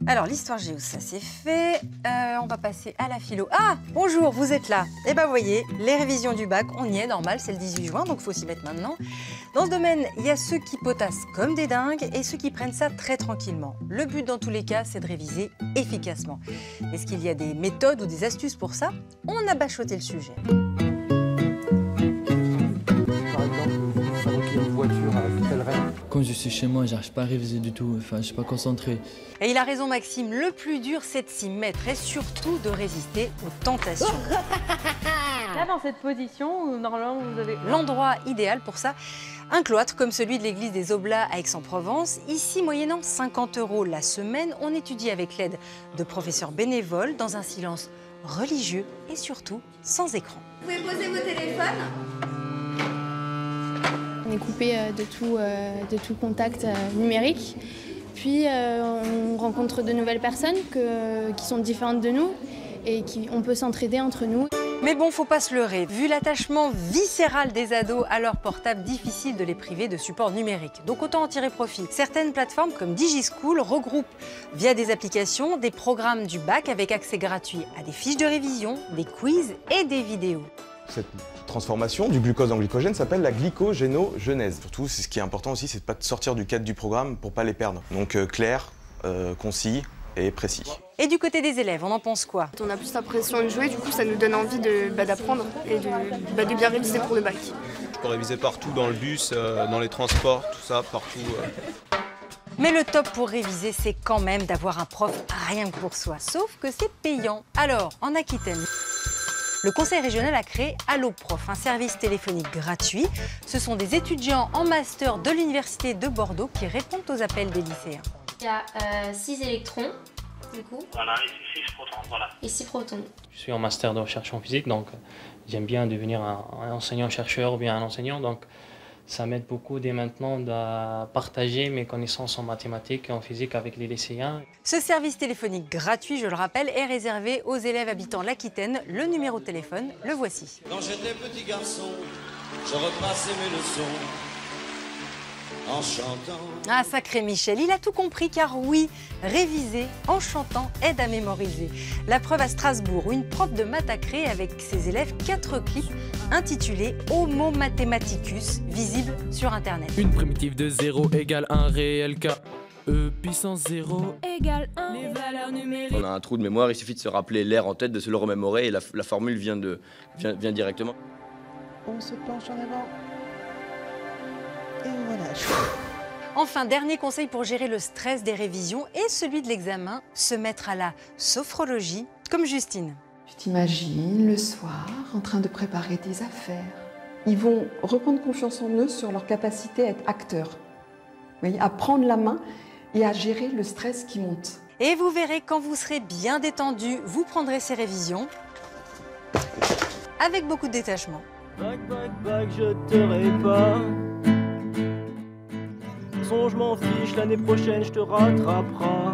Alors, l'histoire géo, ça c'est fait. On va passer à la philo. Ah, bonjour, vous êtes là. Eh ben, voyez, les révisions du bac, on y est, normal, c'est le 18 juin, donc il faut s'y mettre maintenant. Dans ce domaine, il y a ceux qui potassent comme des dingues et ceux qui prennent ça très tranquillement. Le but, dans tous les cas, c'est de réviser efficacement. Est-ce qu'il y a des méthodes ou des astuces pour ça? On a bachoté le sujet. Quand je suis chez moi, j'arrive pas à réviser du tout, enfin, je suis pas concentré. Et il a raison Maxime, le plus dur c'est de s'y mettre et surtout de résister aux tentations. Là dans cette position, normalement vous avez... L'endroit idéal pour ça, un cloître comme celui de l'église des Oblats à Aix-en-Provence. Ici, moyennant 50 € la semaine, on étudie avec l'aide de professeurs bénévoles dans un silence religieux et surtout sans écran. Vous pouvez poser vos téléphones. On est coupé de tout contact numérique. Puis on rencontre de nouvelles personnes qui sont différentes de nous et on peut s'entraider entre nous. Mais bon, faut pas se leurrer. Vu l'attachement viscéral des ados à leur portable, difficile de les priver de support numérique. Donc autant en tirer profit. Certaines plateformes comme DigiSchool regroupent via des applications des programmes du bac avec accès gratuit à des fiches de révision, des quiz et des vidéos. Cette transformation du glucose en glycogène s'appelle la glycogénogenèse. Surtout, ce qui est important aussi, c'est de ne pas sortir du cadre du programme pour ne pas les perdre. Donc clair, concis et précis. Et du côté des élèves, on en pense quoi? On a plus l'impression de jouer, du coup ça nous donne envie d'apprendre et de bien réviser pour le bac. Je peux réviser partout, dans le bus, dans les transports, tout ça, partout. Mais le top pour réviser, c'est quand même d'avoir un prof rien que pour soi. Sauf que c'est payant. Alors, en Aquitaine, le Conseil régional a créé Allo Prof, un service téléphonique gratuit. Ce sont des étudiants en master de l'Université de Bordeaux qui répondent aux appels des lycéens. Il y a 6 électrons, du coup. Voilà, et 6 protons, voilà. Et 6 protons. Je suis en master de recherche en physique, donc j'aime bien devenir un enseignant-chercheur ou bien un enseignant. Donc ça m'aide beaucoup dès maintenant de partager mes connaissances en mathématiques et en physique avec les lycéens. Ce service téléphonique gratuit, je le rappelle, est réservé aux élèves habitant l'Aquitaine. Le numéro de téléphone, le voici. Quand j'étais petit garçon, je repassais mes leçons en chantant. Ah, sacré Michel, il a tout compris car oui, réviser en chantant aide à mémoriser. La preuve à Strasbourg, où une prof de maths a créé avec ses élèves 4 clips intitulés Homo Mathematicus, visibles sur Internet. Une primitive de 0 égale 1 réel K. E puissance 0 égale 1. Les valeurs numériques. On a un trou de mémoire, il suffit de se rappeler l'air en tête, de se le remémorer et la formule vient directement. On se penche en avant. Et voilà. Enfin, dernier conseil pour gérer le stress des révisions et celui de l'examen, se mettre à la sophrologie, comme Justine. Tu t'imagines le soir en train de préparer tes affaires. Ils vont reprendre confiance en eux sur leur capacité à être acteurs. Vous voyez, à prendre la main et à gérer le stress qui monte. Et vous verrez, quand vous serez bien détendu, vous prendrez ces révisions avec beaucoup de détachement. Bac, bac, bac, je te pas. Je m'en fiche, l'année prochaine je te rattraperai.